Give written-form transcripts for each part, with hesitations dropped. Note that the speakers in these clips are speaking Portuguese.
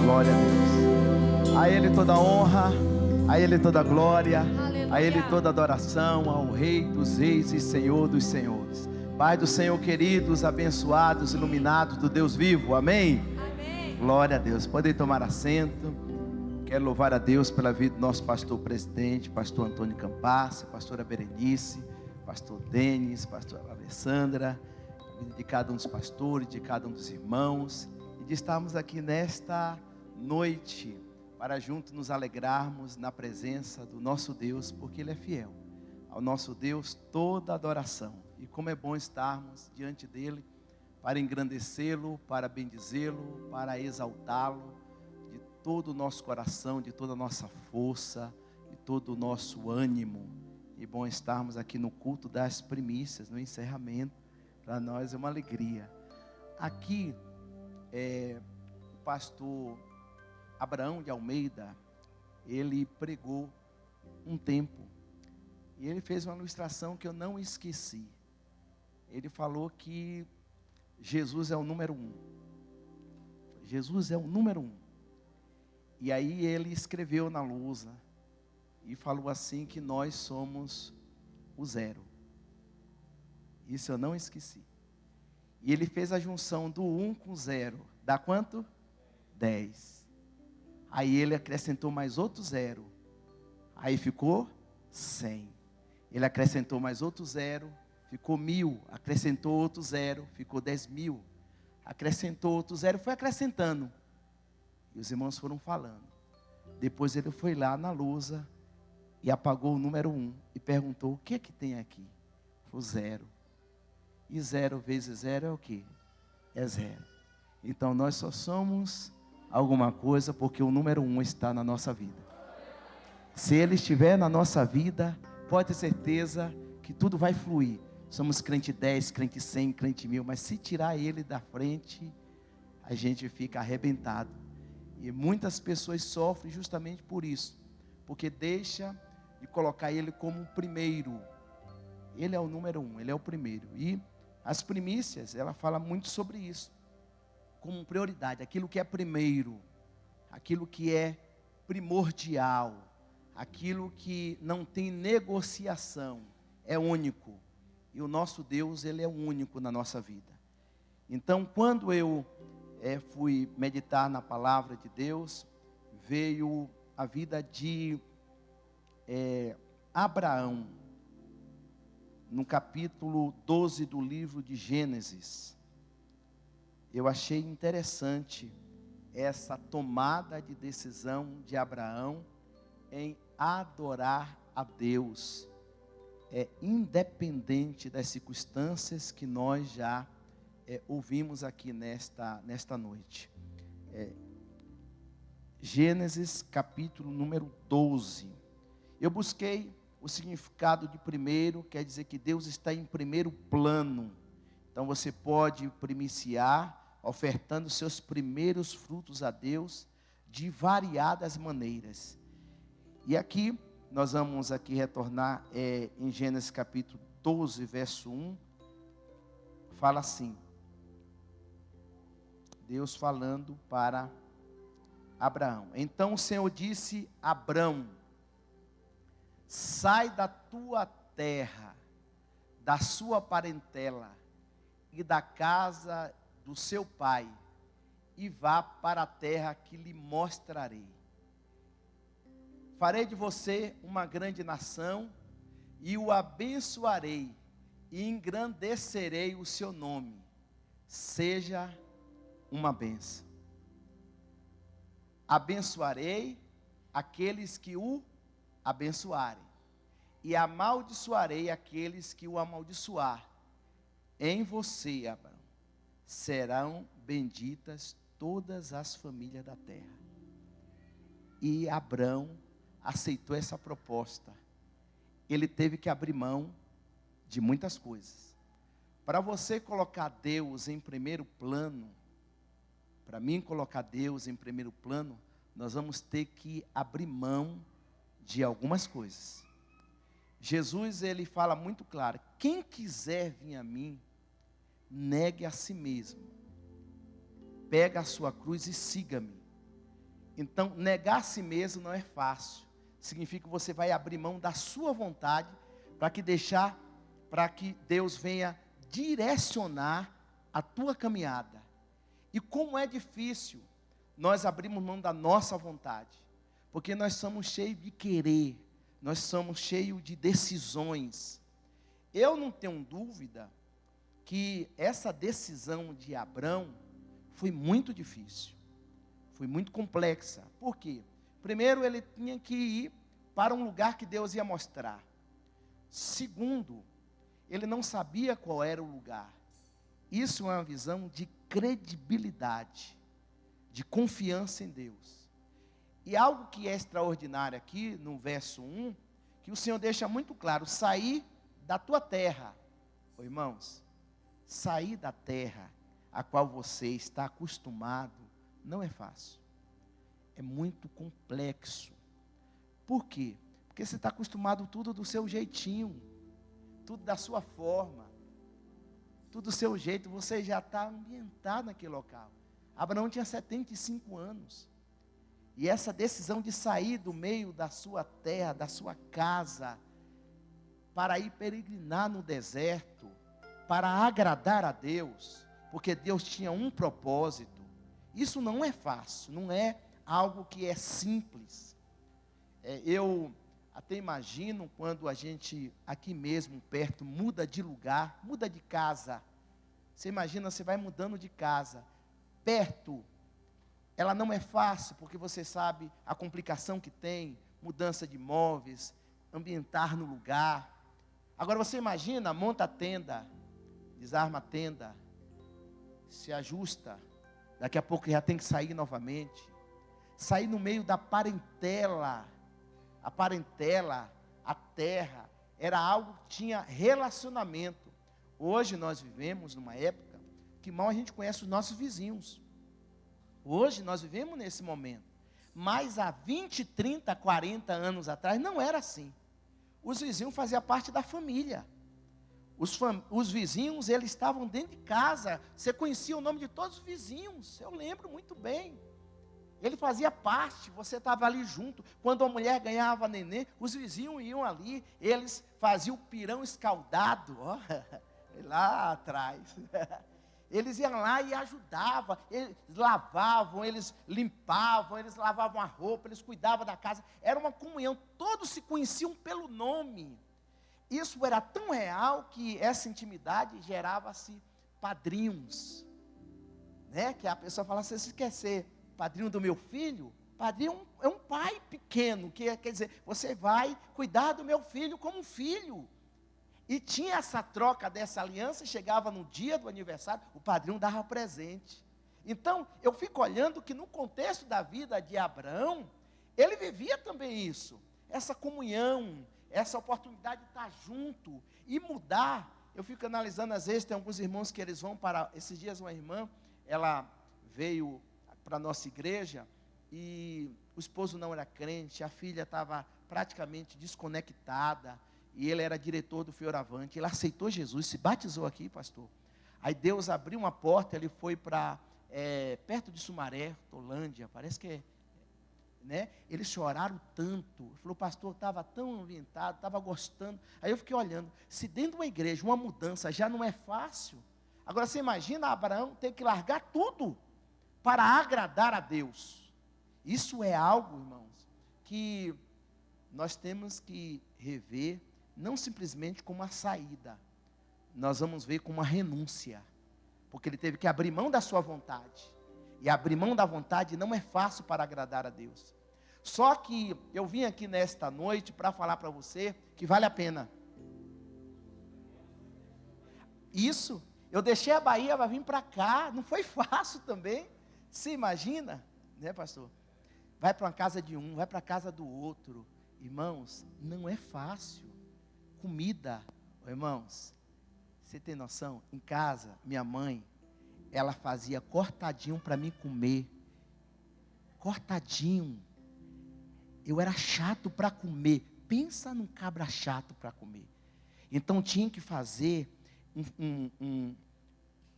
Glória a Deus. A Ele toda honra, a Ele toda glória, a Ele toda adoração, ao Rei dos Reis e Senhor dos Senhores. Pai do Senhor, queridos, abençoados, iluminados do Deus vivo, amém? Amém. Glória a Deus. Podem tomar assento. Quero louvar a Deus pela vida do nosso pastor presidente, pastor Antônio Campassi, pastora Berenice, pastor Denis, pastora Alessandra, de cada um dos pastores, de cada um dos irmãos, e de estarmos aqui nesta noite para juntos nos alegrarmos na presença do nosso Deus, porque Ele é fiel. Ao nosso Deus toda adoração, e como é bom estarmos diante dEle para engrandecê-lo, para bendizê-lo, para exaltá-lo de todo o nosso coração, de toda a nossa força, de todo o nosso ânimo. E bom estarmos aqui no culto das primícias, no encerramento. Para nós é uma alegria. Aqui o pastor Abraão de Almeida, ele pregou um tempo, e ele fez uma ilustração que eu não esqueci. Ele falou que Jesus é o número 1. Jesus é o número 1. E aí ele escreveu na lousa e falou assim que nós somos o 0. Isso eu não esqueci. E ele fez a junção do 1 com 0. Dá quanto? 10. Aí ele acrescentou mais outro 0. Aí ficou 100. Ele acrescentou mais outro 0. Ficou 1000. Acrescentou outro 0. Ficou 10.000. Acrescentou outro 0. Foi acrescentando. E os irmãos foram falando. Depois ele foi lá na lousa e apagou o número 1. E perguntou: o que é que tem aqui? Falou: 0. E 0 vezes 0 é o quê? É 0. Então nós só somos alguma coisa porque o número 1 está na nossa vida. Se ele estiver na nossa vida, pode ter certeza que tudo vai fluir. Somos crente 10, crente 100, crente 1000, mas se tirar ele da frente, a gente fica arrebentado. E muitas pessoas sofrem justamente por isso, porque deixa de colocar ele como o primeiro. Ele é o número 1, ele é o primeiro. E as primícias, ela fala muito sobre isso, como prioridade, aquilo que é primeiro, aquilo que é primordial, aquilo que não tem negociação, é único. E o nosso Deus, Ele é único na nossa vida. Então, quando eu fui meditar na palavra de Deus, veio a vida de Abraão, no capítulo 12 do livro de Gênesis. Eu achei interessante essa tomada de decisão de Abraão em adorar a Deus, independente das circunstâncias que nós já ouvimos aqui nesta noite. Gênesis capítulo número 12. Eu busquei o significado de primeiro, quer dizer que Deus está em primeiro plano. Então você pode primiciar, ofertando seus primeiros frutos a Deus, de variadas maneiras. E aqui, nós vamos aqui retornar em Gênesis capítulo 12, verso 1, fala assim, Deus falando para Abraão. Então o Senhor disse a Abrão: sai da tua terra, da sua parentela e da casa do seu pai, e vá para a terra que lhe mostrarei. Farei de você uma grande nação, e o abençoarei, e engrandecerei o seu nome. Seja uma bênção. Abençoarei aqueles que o abençoarem, e amaldiçoarei aqueles que o amaldiçoar. Em você, Abraão, serão benditas todas as famílias da terra. E Abraão aceitou essa proposta. Ele teve que abrir mão de muitas coisas. Para você colocar Deus em primeiro plano, para mim colocar Deus em primeiro plano, nós vamos ter que abrir mão de algumas coisas. Jesus, ele fala muito claro: quem quiser vir a mim, negue a si mesmo, pega a sua cruz e siga-me. Então, negar a si mesmo não é fácil. Significa que você vai abrir mão da sua vontade para que Deus venha direcionar a tua caminhada. E como é difícil nós abrimos mão da nossa vontade, porque nós somos cheios de querer, nós somos cheios de decisões. Eu não tenho dúvida que essa decisão de Abrão foi muito difícil, foi muito complexa. Por quê? Primeiro, ele tinha que ir para um lugar que Deus ia mostrar. Segundo, ele não sabia qual era o lugar. Isso é uma visão de credibilidade, de confiança em Deus. E algo que é extraordinário aqui, no verso 1, que o Senhor deixa muito claro: sair da tua terra. Ô, irmãos, sair da terra a qual você está acostumado não é fácil. É muito complexo. Por quê? Porque você está acostumado tudo do seu jeitinho, tudo da sua forma, tudo do seu jeito, você já está ambientado naquele local. Abraão tinha 75 anos. E essa decisão de sair do meio da sua terra, da sua casa, para ir peregrinar no deserto, para agradar a Deus, porque Deus tinha um propósito. Isso não é fácil, não é algo que é simples. Eu até imagino quando a gente, aqui mesmo perto, muda de lugar, muda de casa. Você imagina, você vai mudando de casa, perto. Ela não é fácil, porque você sabe a complicação que tem, mudança de móveis, ambientar no lugar. Agora você imagina, monta a tenda, desarma a tenda, se ajusta, daqui a pouco já tem que sair novamente. Sair no meio da parentela, a terra, era algo que tinha relacionamento. Hoje nós vivemos numa época que mal a gente conhece os nossos vizinhos. Hoje nós vivemos nesse momento. Mas há 20, 30, 40 anos atrás não era assim. Os vizinhos faziam parte da família. Os vizinhos, eles estavam dentro de casa. Você conhecia o nome de todos os vizinhos. Eu lembro muito bem. Ele fazia parte, você estava ali junto. Quando a mulher ganhava neném, os vizinhos iam ali. Eles faziam o pirão escaldado, ó, lá atrás. Eles iam lá e ajudavam, eles lavavam, eles limpavam, eles lavavam a roupa, eles cuidavam da casa. Era uma comunhão, todos se conheciam pelo nome. Isso era tão real que essa intimidade gerava-se padrinhos. Né? Que a pessoa fala: você quer ser padrinho do meu filho? Padrinho é um pai pequeno, que quer dizer, você vai cuidar do meu filho como um filho. E tinha essa troca dessa aliança, e chegava no dia do aniversário, o padrinho dava presente. Então, eu fico olhando que no contexto da vida de Abraão, ele vivia também isso, essa comunhão, essa oportunidade de estar junto e mudar. Eu fico analisando, às vezes, tem alguns irmãos que eles vão para, esses dias uma irmã, ela veio para a nossa igreja, e o esposo não era crente, a filha estava praticamente desconectada, e ele era diretor do Fioravante. Ele aceitou Jesus, se batizou aqui, pastor. Aí Deus abriu uma porta, ele foi para perto de Sumaré, Tolândia, parece que é, né? Eles choraram tanto. Ele falou: pastor, estava tão ambientado, estava gostando. Aí eu fiquei olhando, se dentro de uma igreja, uma mudança já não é fácil, agora você imagina Abraão ter que largar tudo para agradar a Deus. Isso é algo, irmãos, que nós temos que rever, não simplesmente como uma saída, nós vamos ver como uma renúncia, porque ele teve que abrir mão da sua vontade, e abrir mão da vontade não é fácil para agradar a Deus. Só que eu vim aqui nesta noite para falar para você que vale a pena. Isso, eu deixei a Bahia para vir para cá, não foi fácil também. Você imagina, né, pastor? Vai para uma casa de um, vai para a casa do outro. Irmãos, não é fácil. Comida, irmãos, você tem noção? Em casa, minha mãe, ela fazia cortadinho para mim comer. Cortadinho. Eu era chato para comer. Pensa num cabra chato para comer. Então tinha que fazer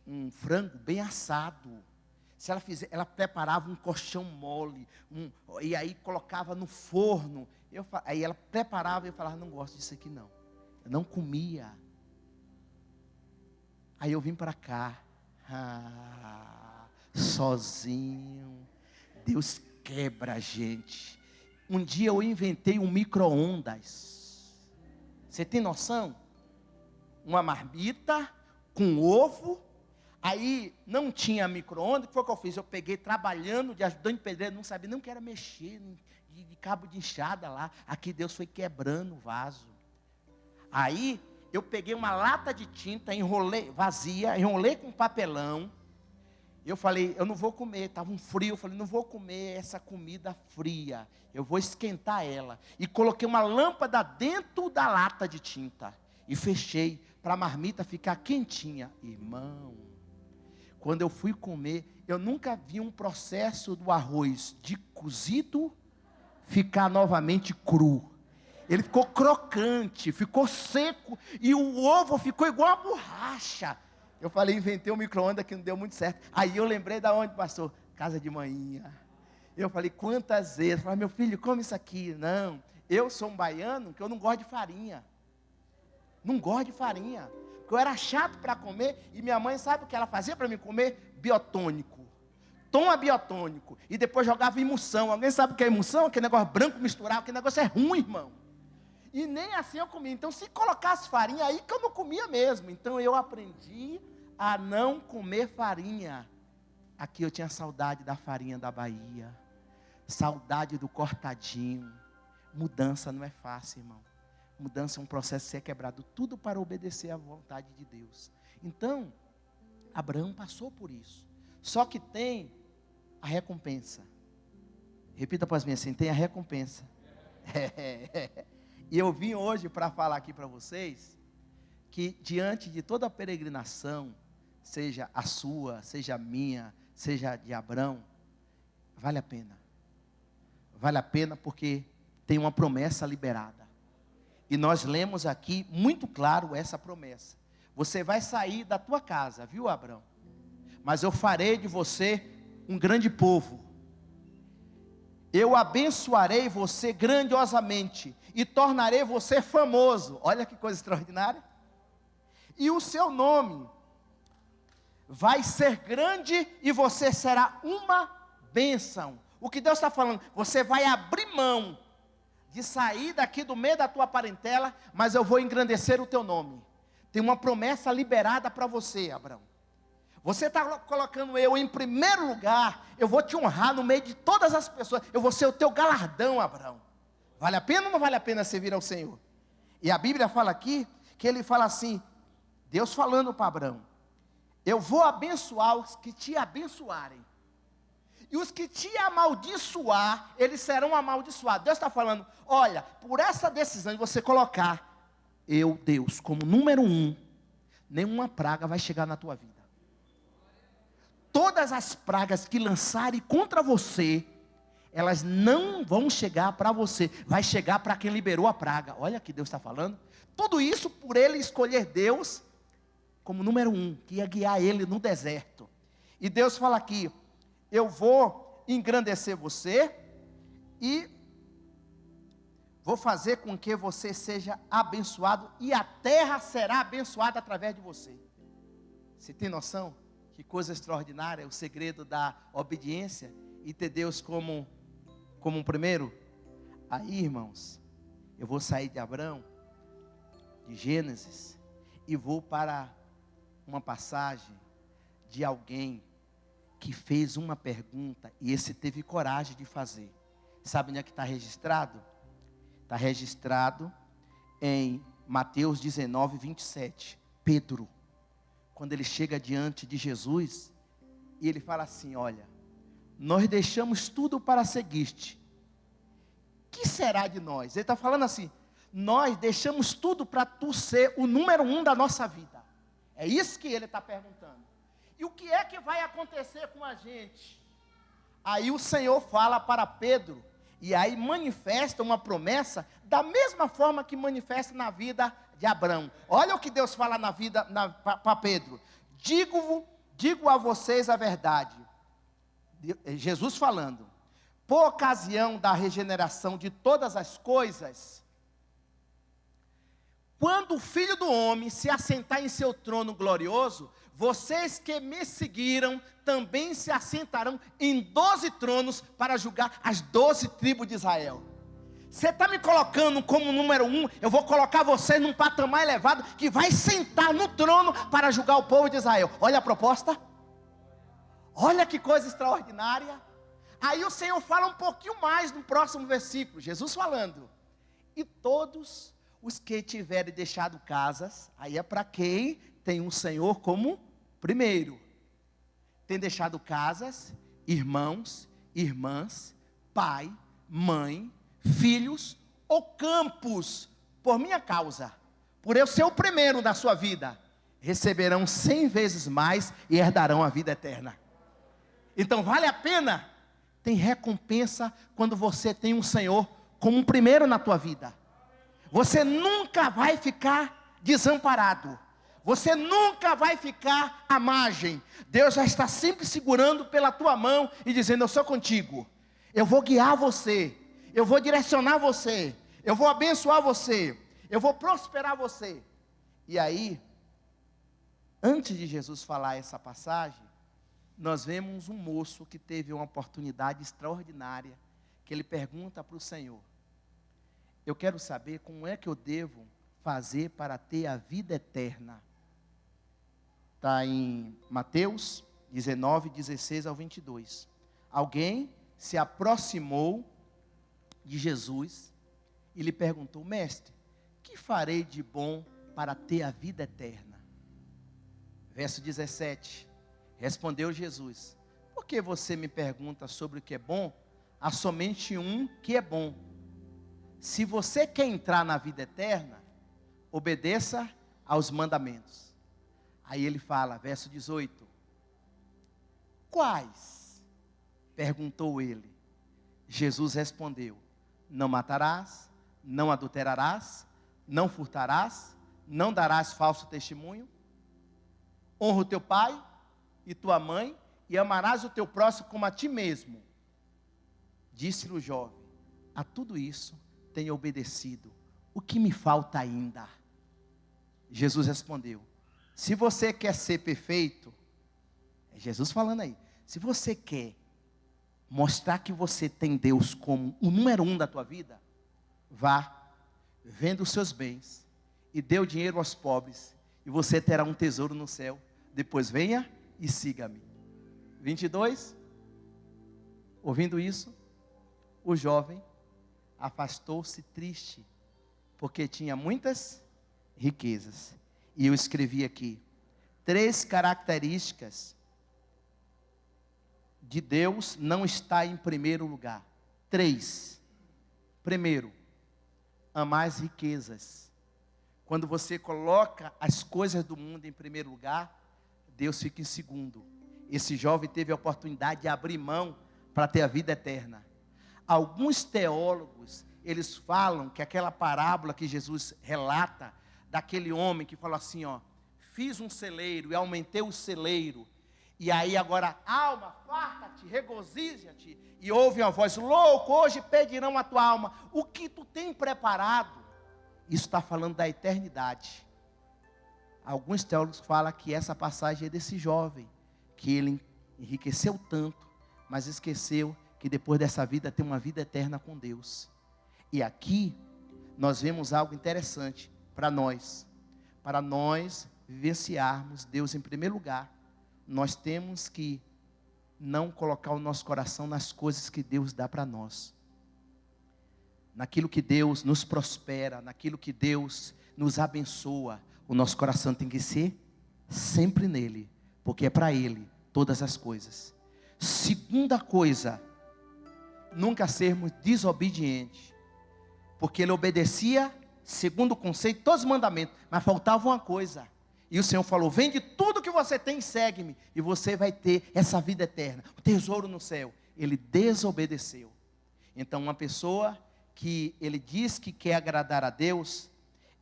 um frango bem assado. Se ela fizer, ela preparava um colchão mole, e aí colocava no forno. Aí ela preparava e eu falava, não gosto disso aqui não. Eu não comia. Aí eu vim para cá, sozinho. Deus quebra a gente. Um dia eu inventei um micro-ondas. Você tem noção? Uma marmita com ovo. Aí não tinha micro-ondas. O que foi que eu fiz? Eu peguei trabalhando de ajudante de pedreiro. Não sabia nem que era mexer de cabo de enxada lá. Aqui Deus foi quebrando o vaso. Aí eu peguei uma lata de tinta, enrolei, vazia, enrolei com papelão. Eu falei, eu não vou comer, estava um frio. Eu falei, não vou comer essa comida fria. Eu vou esquentar ela. E coloquei uma lâmpada dentro da lata de tinta. E fechei, para a marmita ficar quentinha. Irmão, quando eu fui comer, eu nunca vi um processo do arroz de cozido ficar novamente cru. Ele ficou crocante, ficou seco, e o ovo ficou igual a borracha. Eu falei, inventei um micro-ondas que não deu muito certo. Aí eu lembrei da onde, pastor? Casa de manhã. Eu falei, quantas vezes? Eu falei, meu filho, come isso aqui. Não, eu sou um baiano que eu não gosto de farinha. Não gosto de farinha. Porque eu era chato para comer, e minha mãe, sabe o que ela fazia para mim comer? Biotônico. Toma biotônico. E depois jogava emulsão. Alguém sabe o que é emulsão? Aquele negócio branco misturado, aquele negócio é ruim, irmão. E nem assim eu comia. Então, se colocasse farinha, aí que eu não comia mesmo. Então, eu aprendi a não comer farinha. Aqui eu tinha saudade da farinha da Bahia. Saudade do cortadinho. Mudança não é fácil, irmão. Mudança é um processo de ser quebrado. Tudo para obedecer à vontade de Deus. Então, Abraão passou por isso. Só que tem a recompensa. Repita após mim assim, tem a recompensa. E eu vim hoje para falar aqui para vocês, que diante de toda a peregrinação, seja a sua, seja a minha, seja a de Abraão, vale a pena. Vale a pena porque tem uma promessa liberada. E nós lemos aqui muito claro essa promessa. Você vai sair da tua casa, viu, Abraão? Mas eu farei de você um grande povo. Eu abençoarei você grandiosamente e tornarei você famoso. Olha que coisa extraordinária. E o seu nome vai ser grande e você será uma bênção. O que Deus está falando? Você vai abrir mão de sair daqui do meio da tua parentela, mas eu vou engrandecer o teu nome. Tem uma promessa liberada para você, Abraão. Você está colocando eu em primeiro lugar, eu vou te honrar no meio de todas as pessoas, eu vou ser o teu galardão, Abraão. Vale a pena ou não vale a pena servir ao Senhor? E a Bíblia fala aqui, que ele fala assim, Deus falando para Abraão, eu vou abençoar os que te abençoarem, e os que te amaldiçoar, eles serão amaldiçoados. Deus está falando, olha, por essa decisão de você colocar, eu, Deus, como número 1, nenhuma praga vai chegar na tua vida. Todas as pragas que lançarem contra você, elas não vão chegar para você, vai chegar para quem liberou a praga. Olha que Deus está falando. Tudo isso por ele escolher Deus como número 1, que ia guiar ele no deserto. E Deus fala aqui, eu vou engrandecer você e vou fazer com que você seja abençoado e a terra será abençoada através de você. Você tem noção? Que coisa extraordinária, o segredo da obediência e ter Deus como um primeiro. Aí, irmãos, eu vou sair de Abraão, de Gênesis, e vou para uma passagem de alguém que fez uma pergunta e esse teve coragem de fazer. Sabe onde é que está registrado? Está registrado em Mateus 19, 27. Pedro, quando ele chega diante de Jesus, e ele fala assim, olha, nós deixamos tudo para seguir-te, que será de nós? Ele está falando assim, nós deixamos tudo para tu ser o número 1 da nossa vida. É isso que ele está perguntando. E o que é que vai acontecer com a gente? Aí o Senhor fala para Pedro, e aí manifesta uma promessa, da mesma forma que manifesta na vida de Abraão. Olha o que Deus fala na vida para Pedro. Digo a vocês a verdade. Jesus falando, por ocasião da regeneração de todas as coisas, quando o Filho do Homem se assentar em seu trono glorioso, vocês que me seguiram também se assentarão em 12 tronos para julgar as 12 tribos de Israel. Você está me colocando como número 1, eu vou colocar você num patamar elevado, que vai sentar no trono para julgar o povo de Israel. Olha a proposta. Olha que coisa extraordinária. Aí o Senhor fala um pouquinho mais no próximo versículo, Jesus falando, e todos os que tiverem deixado casas, aí é para quem tem um Senhor como primeiro, tem deixado casas, irmãos, irmãs, pai, mãe, filhos ou campos, por minha causa, por eu ser o primeiro da sua vida, receberão 100 vezes mais e herdarão a vida eterna. Então vale a pena, tem recompensa quando você tem um Senhor como um primeiro na tua vida. Você nunca vai ficar desamparado, você nunca vai ficar à margem. Deus já está sempre segurando pela tua mão e dizendo, eu sou contigo, eu vou guiar você, eu vou direcionar você, eu vou abençoar você, eu vou prosperar você. E aí, antes de Jesus falar essa passagem, nós vemos um moço que teve uma oportunidade extraordinária, que ele pergunta para o Senhor, eu quero saber como é que eu devo fazer para ter a vida eterna. Está em Mateus 19, 16 ao 22. Alguém se aproximou de Jesus e lhe perguntou, mestre, que farei de bom para ter a vida eterna? Verso 17, respondeu Jesus, por que você me pergunta sobre o que é bom? Há somente um que é bom. Se você quer entrar na vida eterna, obedeça aos mandamentos. Aí ele fala, verso 18, quais? Perguntou ele. Jesus respondeu, não matarás, não adulterarás, não furtarás, não darás falso testemunho, honra o teu pai e tua mãe, e amarás o teu próximo como a ti mesmo. Disse-lhe o jovem, a tudo isso tenho obedecido, o que me falta ainda? Jesus respondeu, se você quer ser perfeito, é Jesus falando aí, se você quer mostrar que você tem Deus como o número 1 da tua vida, vá, venda os seus bens, e dê o dinheiro aos pobres, e você terá um tesouro no céu, depois venha e siga-me. 22, ouvindo isso, o jovem afastou-se triste, porque tinha muitas riquezas. E eu escrevi aqui, 3 características de Deus não está em primeiro lugar. 3. Primeiro, amar as riquezas. Quando você coloca as coisas do mundo em primeiro lugar, Deus fica em segundo. Esse jovem teve a oportunidade de abrir mão para ter a vida eterna. Alguns teólogos, eles falam que aquela parábola que Jesus relata, daquele homem que falou assim, ó, fiz um celeiro e aumentei o celeiro, e aí agora, alma, farta-te, regozija-te, e ouve uma voz, louco, hoje pedirão a tua alma, o que tu tem preparado? Isso está falando da eternidade. Alguns teólogos falam que essa passagem é desse jovem, que ele enriqueceu tanto, mas esqueceu que depois dessa vida tem uma vida eterna com Deus. E aqui, nós vemos algo interessante para nós vivenciarmos Deus em primeiro lugar, nós temos que não colocar o nosso coração nas coisas que Deus dá para nós, naquilo que Deus nos prospera, naquilo que Deus nos abençoa. O nosso coração tem que ser sempre nele, porque é para Ele todas as coisas. Segunda coisa, nunca sermos desobedientes, porque ele obedecia segundo o conceito todos os mandamentos, mas faltava uma coisa. E o Senhor falou, vende tudo que você tem e segue-me, e você vai ter essa vida eterna, o tesouro no céu. Ele desobedeceu. Então uma pessoa que ele diz que quer agradar a Deus,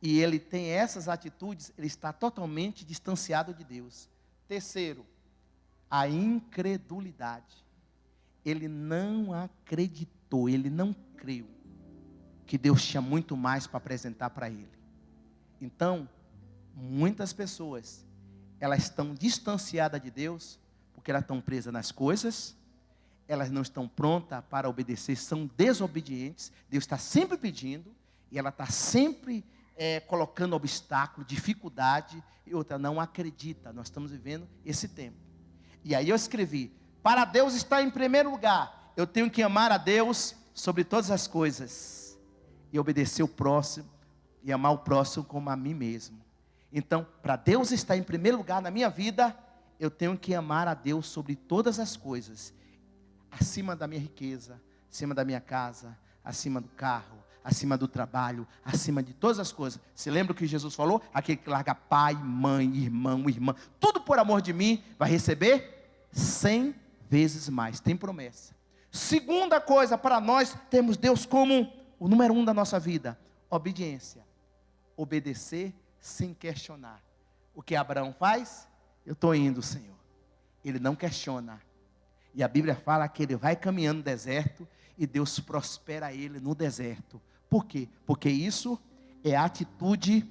e ele tem essas atitudes, ele está totalmente distanciado de Deus. Terceiro, a incredulidade. ele não acreditou, ele não creu que Deus tinha muito mais para apresentar para ele. Então, muitas pessoas, elas estão distanciadas de Deus, porque elas estão presas nas coisas, elas não estão prontas para obedecer, são desobedientes. Deus está sempre pedindo, e ela está sempre colocando obstáculo, dificuldade, e outra não acredita. Nós estamos vivendo esse tempo. E aí eu escrevi: para Deus estar em primeiro lugar, eu tenho que amar a Deus sobre todas as coisas, e obedecer o próximo, e amar o próximo como a mim mesmo. Então, para Deus estar em primeiro lugar na minha vida, eu tenho que amar a Deus sobre todas as coisas, acima da minha riqueza, acima da minha casa, acima do carro, acima do trabalho, acima de todas as coisas. Você lembra o que Jesus falou? Aquele que larga pai, mãe, irmão, irmã, tudo por amor de mim, vai receber 100 vezes mais. Tem promessa. Segunda coisa, para nós temos Deus como o número 1 da nossa vida: obediência. Obedecer sem questionar. O que Abraão faz? Eu estou indo, Senhor. Ele não questiona. E a Bíblia fala que ele vai caminhando no deserto e Deus prospera ele no deserto. Por quê? Porque isso é a atitude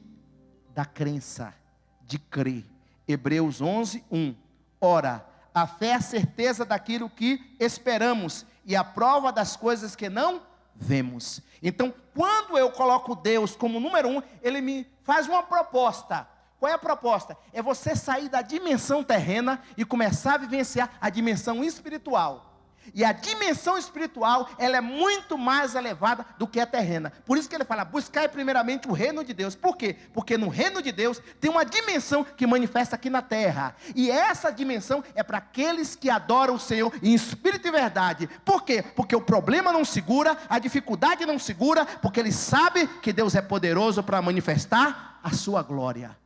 da crença, de crer. Hebreus 11, 1. Ora, a fé é a certeza daquilo que esperamos e a prova das coisas que não vemos. Então, quando eu coloco Deus como número 1, Ele me faz uma proposta. Qual é a proposta? É você sair da dimensão terrena e começar a vivenciar a dimensão espiritual. E a dimensão espiritual, ela é muito mais elevada do que a terrena. Por isso que ele fala: buscai primeiramente o reino de Deus. Por quê? Porque no reino de Deus tem uma dimensão que manifesta aqui na terra. E essa dimensão é para aqueles que adoram o Senhor em espírito e verdade. Por quê? Porque o problema não segura, a dificuldade não segura, porque ele sabe que Deus é poderoso para manifestar a sua glória.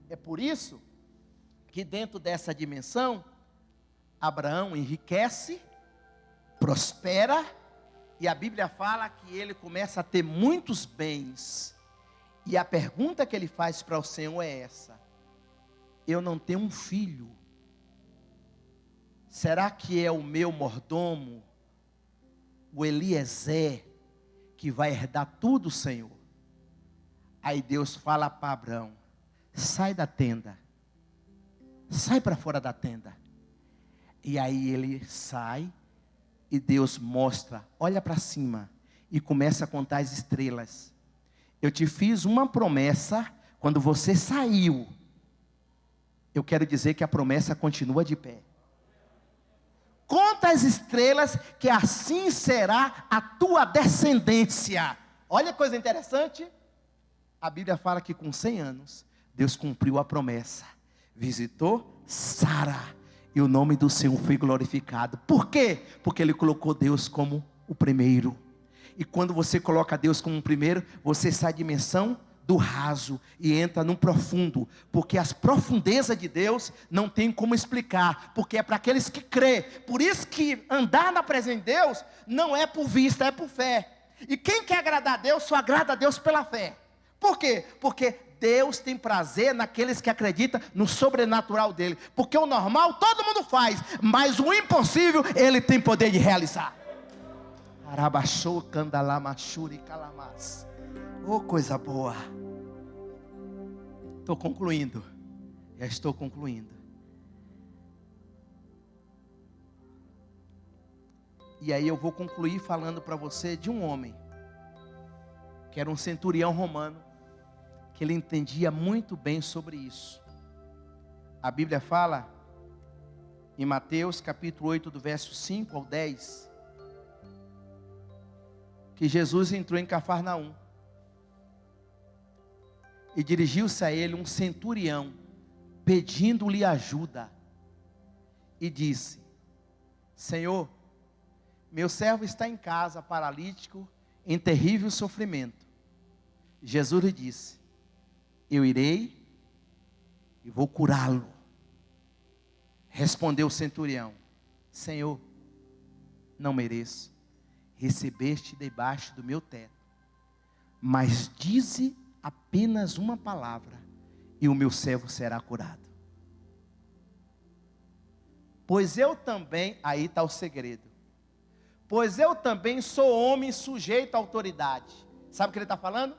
É por isso que dentro dessa dimensão, Abraão enriquece, prospera, e a Bíblia fala que ele começa a ter muitos bens. E a pergunta que ele faz para o Senhor é essa: eu não tenho um filho, será que é o meu mordomo, o Eliezer, que vai herdar tudo, Senhor? Aí Deus fala para Abraão: sai da tenda, sai para fora da tenda. E aí ele sai, e Deus mostra, olha para cima, e começa a contar as estrelas. Eu te fiz uma promessa, quando você saiu, eu quero dizer que a promessa continua de pé. Conta as estrelas, que assim será a tua descendência. Olha que coisa interessante. A Bíblia fala que com 100 anos, Deus cumpriu a promessa, visitou Sara, e o nome do Senhor foi glorificado. Por quê? Porque ele colocou Deus como o primeiro. E quando você coloca Deus como o primeiro, você sai da dimensão do raso e entra no profundo. Porque as profundezas de Deus não tem como explicar. Porque é para aqueles que crê. Por isso que andar na presença de Deus não é por vista, é por fé. E quem quer agradar a Deus, só agrada a Deus pela fé. Por quê? Porque Deus tem prazer naqueles que acreditam no sobrenatural dele. Porque o normal todo mundo faz, mas o impossível ele tem poder de realizar. Arabachou, candalamachuri, calamas. Oh, coisa boa. Estou concluindo. Já estou concluindo. E aí eu vou concluir falando para você de um homem, que era um centurião romano, que ele entendia muito bem sobre isso. A Bíblia fala, em Mateus capítulo 8, do verso 5 ao 10, que Jesus entrou em Cafarnaum, e dirigiu-se a ele um centurião, pedindo-lhe ajuda, e disse: Senhor, meu servo está em casa, paralítico, em terrível sofrimento. Jesus lhe disse: eu irei e vou curá-lo. Respondeu o centurião: Senhor, não mereço receber-te debaixo do meu teto, mas dize apenas uma palavra, e o meu servo será curado. Pois eu também, aí está o segredo. Pois eu também sou homem sujeito à autoridade. Sabe o que ele está falando?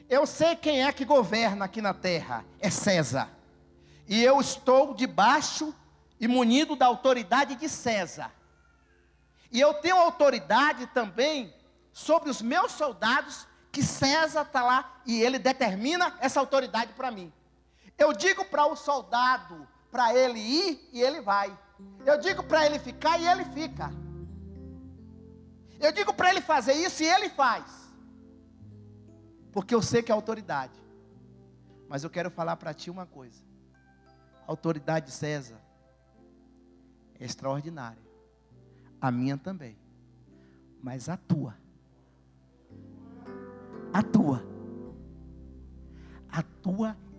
Eu sei quem é que governa aqui na terra, é César. E eu estou debaixo e munido da autoridade de César. E eu tenho autoridade também sobre os meus soldados, que César está lá e ele determina essa autoridade para mim. Eu digo para o soldado, para ele ir e ele vai. Eu digo para ele ficar e ele fica. Eu digo para ele fazer isso e ele faz. Porque eu sei que é autoridade. Mas eu quero falar para ti uma coisa. A autoridade de César é extraordinária. A minha também. Mas a tua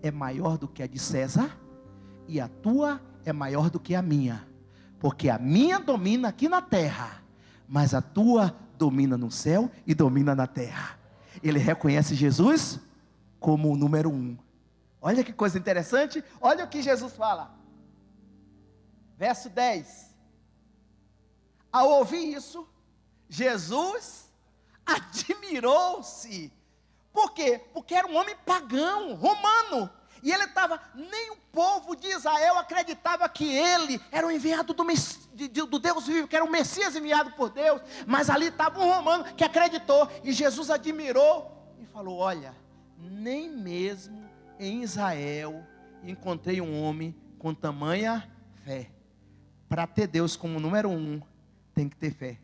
é maior do que a de César. E a tua é maior do que a minha. Porque a minha domina aqui na terra, mas a tua domina no céu e domina na terra. Ele reconhece Jesus como o número 1. Olha que coisa interessante. Olha o que Jesus fala. Verso 10. Ao ouvir isso, Jesus admirou-se. Por quê? Porque era um homem pagão, romano. E ele estava, nem o povo de Israel acreditava que ele era o enviado do Deus vivo, que era o Messias enviado por Deus. Mas ali estava um romano que acreditou. E Jesus admirou e falou: olha, nem mesmo em Israel encontrei um homem com tamanha fé. Para ter Deus como número 1, tem que ter fé.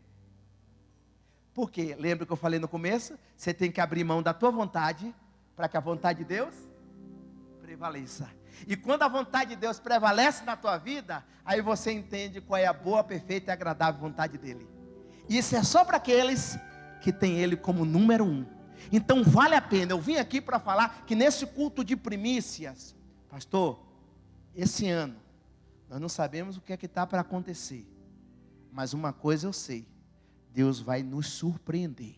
Porque, lembra que eu falei no começo? Você tem que abrir mão da tua vontade, para que a vontade de Deus prevaleça. E quando a vontade de Deus prevalece na tua vida, aí você entende qual é a boa, perfeita e agradável vontade dEle. E isso é só para aqueles que têm Ele como número 1. Então vale a pena. Eu vim aqui para falar que nesse culto de primícias, pastor, esse ano, nós não sabemos o que é que está para acontecer. Mas uma coisa eu sei, Deus vai nos surpreender.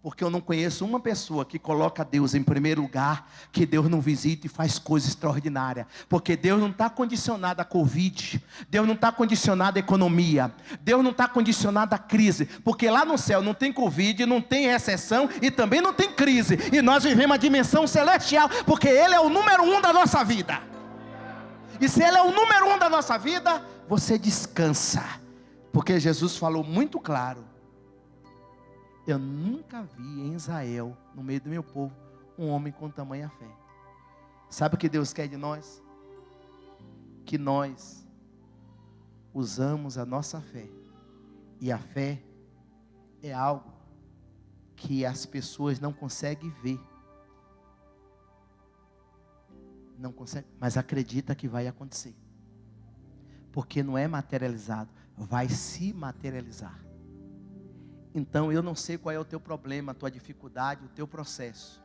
Porque eu não conheço uma pessoa que coloca Deus em primeiro lugar, que Deus não visita e faz coisa extraordinária. Porque Deus não está condicionado à Covid, Deus não está condicionado à economia, Deus não está condicionado à crise. Porque lá no céu não tem Covid, não tem recessão e também não tem crise. E nós vivemos a dimensão celestial, porque Ele é o número 1 da nossa vida. E se Ele é o número 1 da nossa vida, você descansa. Porque Jesus falou muito claro: eu nunca vi em Israel, no meio do meu povo, um homem com tamanha fé. Sabe o que Deus quer de nós? Que nós usamos a nossa fé. E a fé é algo que as pessoas não conseguem ver. Não consegue, mas acredita que vai acontecer. Porque não é materializado, vai se materializar. Então eu não sei qual é o teu problema, a tua dificuldade, o teu processo.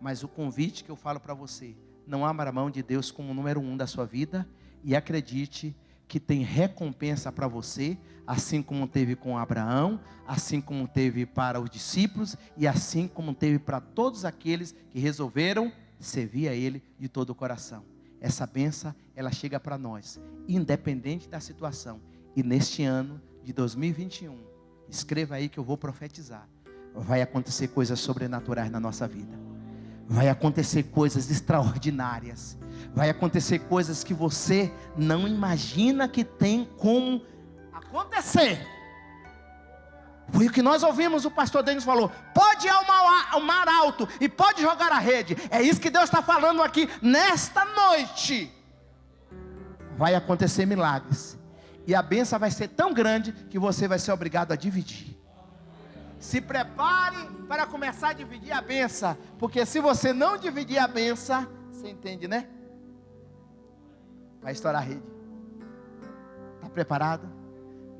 Mas o convite que eu falo para você: não abra mão de Deus como número 1 da sua vida. E acredite que tem recompensa para você, assim como teve com Abraão, assim como teve para os discípulos, e assim como teve para todos aqueles que resolveram servir a Ele de todo o coração. Essa bênção, ela chega para nós, independente da situação. E neste ano de 2021, escreva aí que eu vou profetizar. Vai acontecer coisas sobrenaturais na nossa vida. Vai acontecer coisas extraordinárias. Vai acontecer coisas que você não imagina que tem como acontecer. Foi o que nós ouvimos, o pastor Denis falou: pode ir ao mar alto e pode jogar a rede. É isso que Deus está falando aqui nesta noite. Vai acontecer milagres. E a bênção vai ser tão grande que você vai ser obrigado a dividir. Se prepare para começar a dividir a bênção. Porque se você não dividir a bênção, você entende, né? Vai estourar a rede. Está preparado?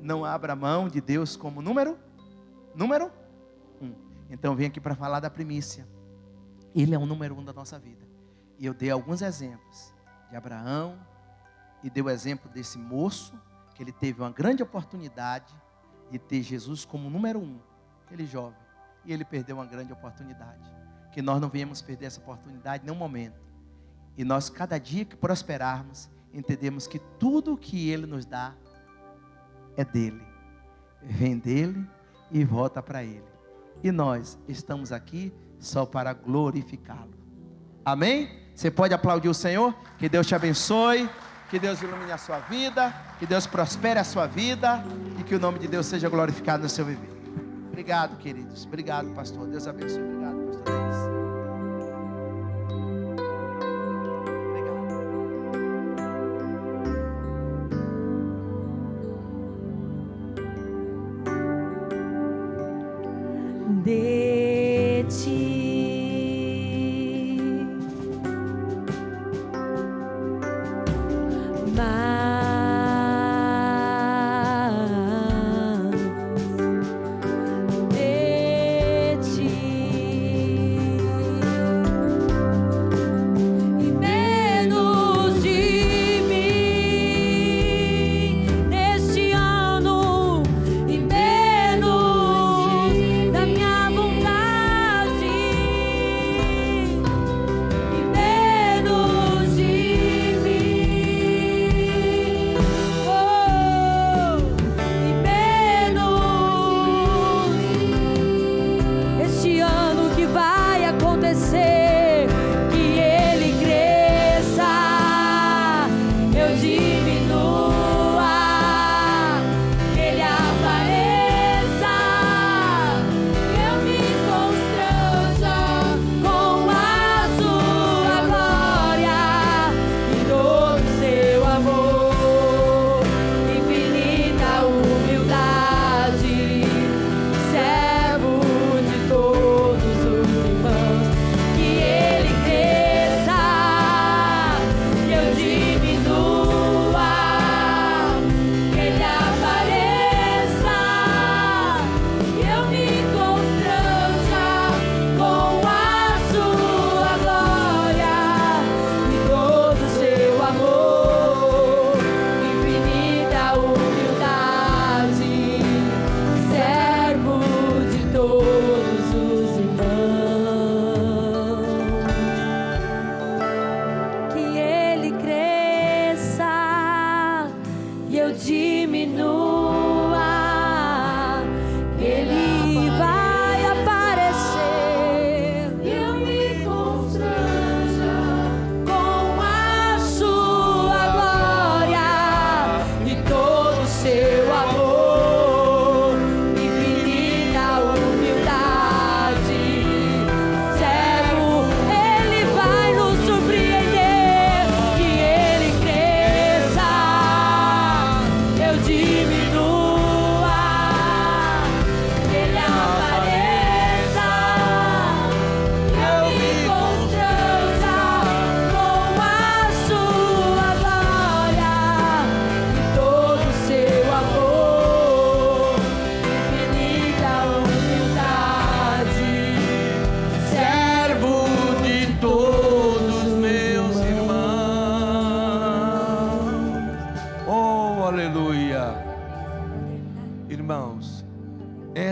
Não abra mão de Deus como número 1. Então vem aqui para falar da primícia. Ele é o número 1 da nossa vida. E eu dei alguns exemplos de Abraão. E dei o exemplo desse moço, que ele teve uma grande oportunidade de ter Jesus como número 1. Aquele jovem. E ele perdeu uma grande oportunidade. Que nós não venhamos perder essa oportunidade em nenhum momento. E nós, cada dia que prosperarmos, entendemos que tudo que Ele nos dá é dele, vem dele e volta para Ele. E nós estamos aqui só para glorificá-lo. Amém? Você pode aplaudir o Senhor? Que Deus te abençoe, que Deus ilumine a sua vida, que Deus prospere a sua vida e que o nome de Deus seja glorificado no seu viver. Obrigado, queridos. Obrigado, pastor. Deus abençoe. Obrigado, pastor Denis. De ti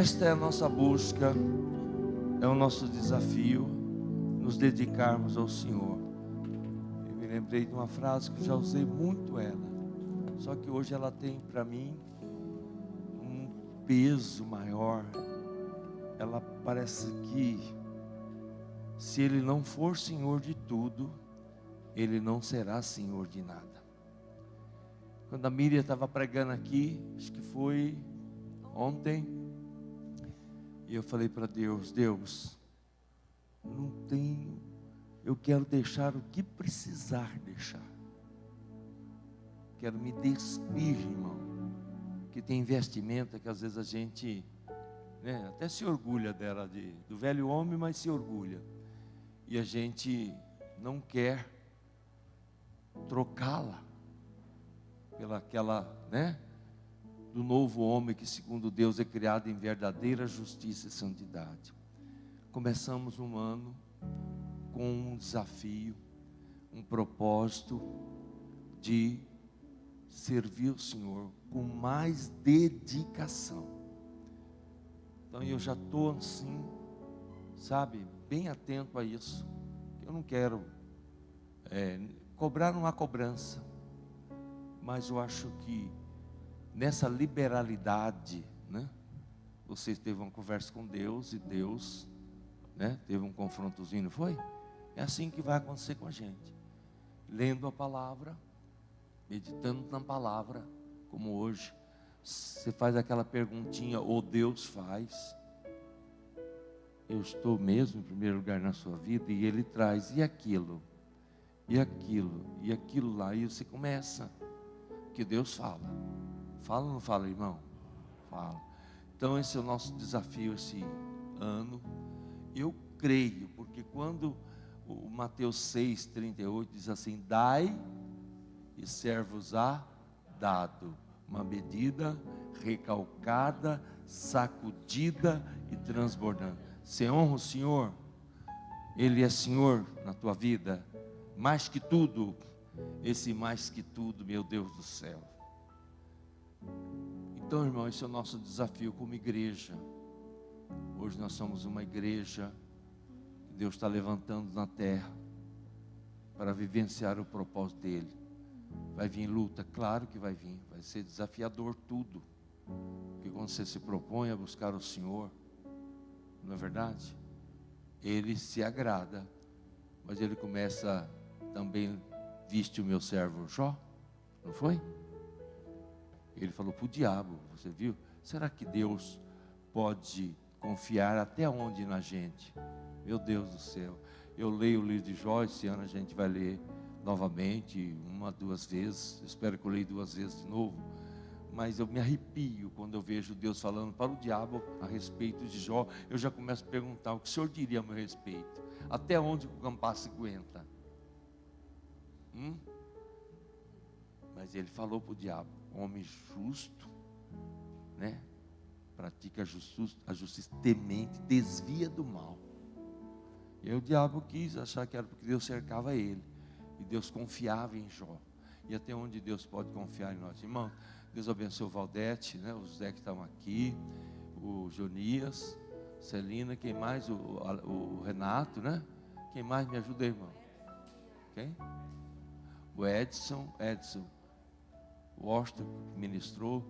Esta é a nossa busca, é o nosso desafio, nos dedicarmos ao Senhor. Eu me lembrei de uma frase que eu já usei muito ela, só que hoje ela tem para mim um peso maior. Ela parece que, se Ele não for Senhor de tudo, Ele não será Senhor de nada. Quando a Miriam estava pregando aqui, acho que foi ontem, e eu falei para Deus, Deus, não tenho, eu quero deixar o que precisar deixar. Quero me despir, irmão. Que tem vestimenta que às vezes a gente, né, até se orgulha dela, do velho homem, mas se orgulha. E a gente não quer trocá-la pelaquela, né, do novo homem que segundo Deus é criado em verdadeira justiça e santidade. Começamos um ano com um desafio, um propósito de servir o Senhor com mais dedicação. Então eu já estou assim, sabe, bem atento a isso. Eu não quero cobrar, não há cobrança. Mas eu acho que nessa liberalidade, né? Você teve uma conversa com Deus e Deus, né, teve um confrontozinho, não foi? É assim que vai acontecer com a gente. Lendo a palavra, meditando na palavra, como hoje. Você faz aquela perguntinha, ou Deus faz. Eu estou mesmo em primeiro lugar na sua vida? E Ele traz, e aquilo? E aquilo? E aquilo lá? E você começa. Que Deus fala. Fala ou não fala, irmão? Fala. Então esse é o nosso desafio esse ano. Eu creio, porque quando o Mateus 6,38 diz assim: dai e ser-vos-á dado, uma medida recalcada, sacudida e transbordando. Você honra o Senhor? Ele é Senhor na tua vida, mais que tudo. Esse mais que tudo, meu Deus do céu. Então, irmão, esse é o nosso desafio como igreja. Hoje nós somos uma igreja que Deus está levantando na terra para vivenciar o propósito dele. Vai vir luta, claro que vai vir. Vai ser desafiador tudo. Porque quando você se propõe a buscar o Senhor, não é verdade? Ele se agrada, mas ele começa também, viste o meu servo Jó, não foi? Ele falou para o diabo, você viu? Será que Deus pode confiar até onde na gente? Meu Deus do céu. Eu leio o livro de Jó, esse ano a gente vai ler novamente, 1 ou 2 vezes. Espero que eu leia 2 vezes de novo. Mas eu me arrepio quando eu vejo Deus falando para o diabo a respeito de Jó. Eu já começo a perguntar: o que o Senhor diria a meu respeito? Até onde o Campaspe aguenta? Mas ele falou para o diabo: homem justo, né? Pratica a justiça, temente, desvia do mal. E aí o diabo quis achar que era porque Deus cercava ele, e Deus confiava em Jó. E até onde Deus pode confiar em nós, irmão? Deus abençoe o Valdete, né? Os Zé que estão aqui, o Jonias, Celina, quem mais? O Renato, né? Quem mais me ajuda, irmão? Quem? O Edson, o Washington ministrou.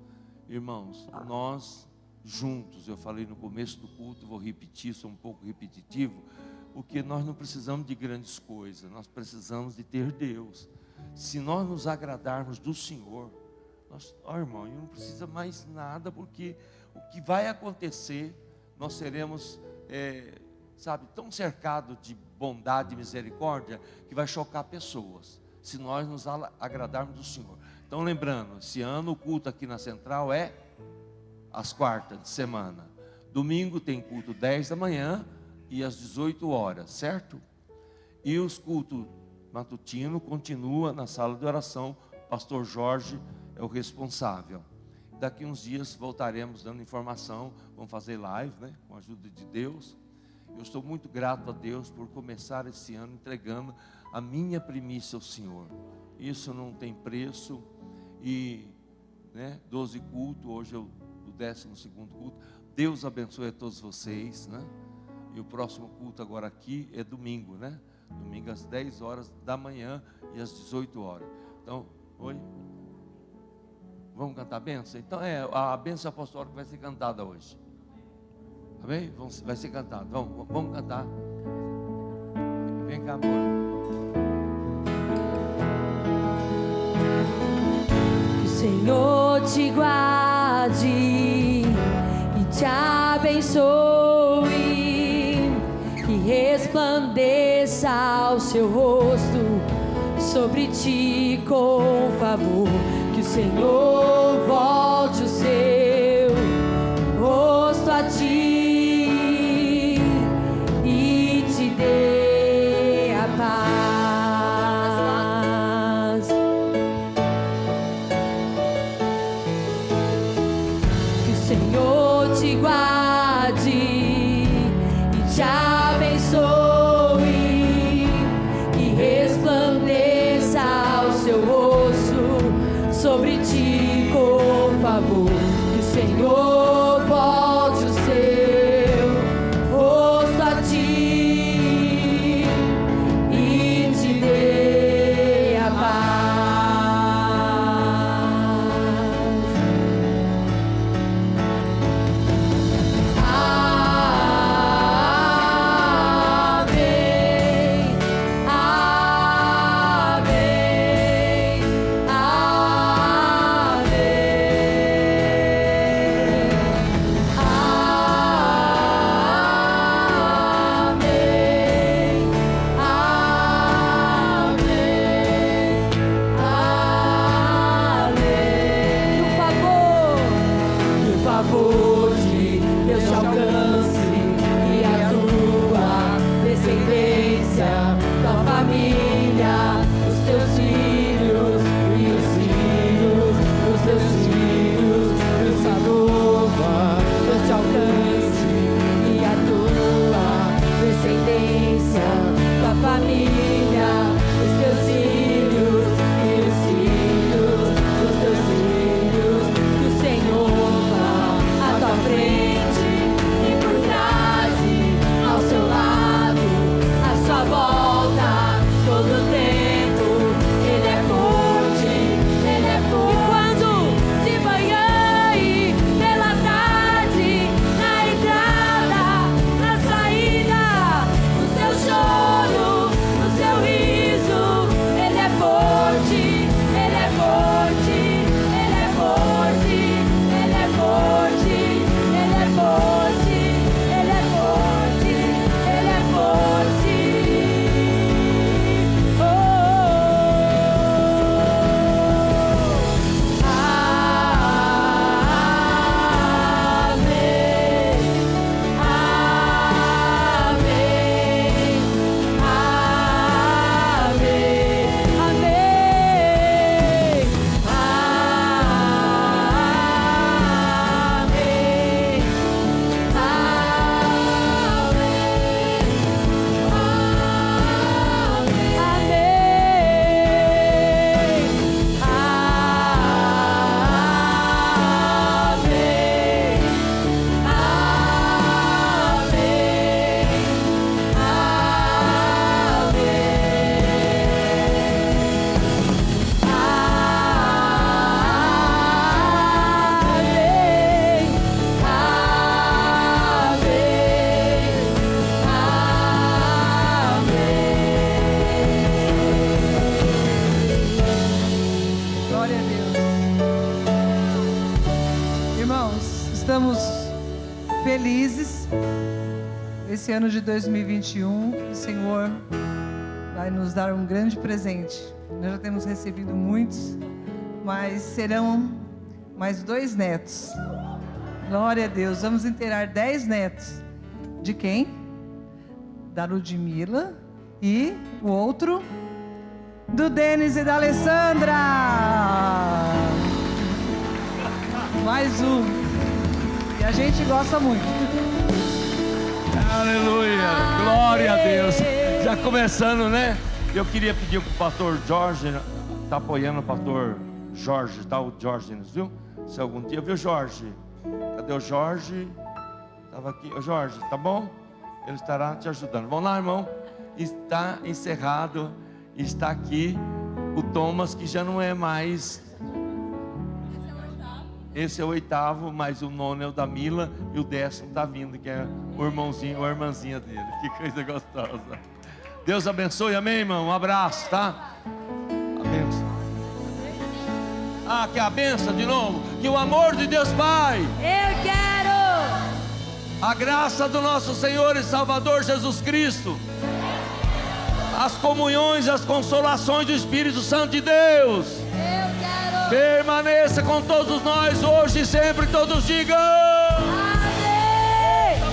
Irmãos, nós juntos, eu falei no começo do culto, vou repetir, sou um pouco repetitivo, porque nós não precisamos de grandes coisas, nós precisamos de ter Deus. Se nós nos agradarmos do Senhor, irmão, eu não precisa mais nada, porque o que vai acontecer, nós seremos, tão cercados de bondade e misericórdia, que vai chocar pessoas, se nós nos agradarmos do Senhor. Então lembrando, esse ano o culto aqui na Central é às quartas de semana. Domingo tem culto 10 da manhã e às 18 horas, certo? E os cultos matutino continua na sala de oração. Pastor Jorge é o responsável. Daqui uns dias voltaremos dando informação, vamos fazer live, né, com a ajuda de Deus. Eu estou muito grato a Deus por começar esse ano entregando a minha primícia ao Senhor. Isso não tem preço. E 12 cultos, hoje é o 12º culto. Deus abençoe a todos vocês, né? E o próximo culto agora aqui é domingo, né? Domingo às 10 horas da manhã e às 18 horas. Então, oi? Vamos cantar a bênção? Então a bênção apostólica vai ser cantada hoje. Amém? Vai ser cantada. Vamos cantar. Vem cá, amor. Que o Senhor te guarde e te abençoe, e resplandeça o seu rosto sobre ti com favor. Que o Senhor volte o seu rosto a ti e te dê a paz. Que o Senhor te guarde e te abençoe, e resplandeça o seu rosto sobre ti com favor. Que o Senhor volte o seu rosto a ti e te dê a favor de Deus te alcance e a tua descendência, tua família, os teus filhos e os filhos dos teus filhos. Deus te louva, Deus te alcance e a tua descendência, tua família, os teus filhos e os filhos dos teus filhos. Que o Senhor vá à tua frente e por trás e ao seu lado, à sua volta, todo o tempo. Ele é forte, Ele é forte. E quando de manhã e pela tarde, na entrada, na saída, no seu choro, no seu riso, Ele é forte, Ele é forte, Ele é forte, Ele é forte, Ele é forte, Ele é forte, Ele é forte. Glória a Deus. Irmãos, estamos felizes. Esse ano de 2021, o Senhor vai nos dar um grande presente. Nós já temos recebido muitos, mas serão mais 2 netos. Glória a Deus. Vamos inteirar 10 netos. De quem? Da Ludmila e o outro do Denis e da Alessandra. Mais um. E a gente gosta muito. Aleluia, glória a Deus. Já começando, né? Eu queria pedir para o pastor Jorge, tá apoiando o pastor Jorge, tá? O Jorge, viu? Se algum dia, viu, Jorge? Cadê o Jorge? Estava aqui. Ô Jorge, tá bom? Ele estará te ajudando. Vamos lá, irmão. Está encerrado. Está aqui o Thomas, que já não é mais. Esse é o 8º, mas o 9º é o da Mila e o 10º está vindo, que é o irmãozinho ou a irmãzinha dele. Que coisa gostosa. Deus abençoe, amém, irmão? Um abraço, tá? A benção. Ah, que a benção de novo. Que o amor de Deus Pai, Eu quero a graça do nosso Senhor e Salvador Jesus Cristo, as comunhões e as consolações do Espírito Santo de Deus permaneça com todos nós hoje e sempre. Todos digam amém. no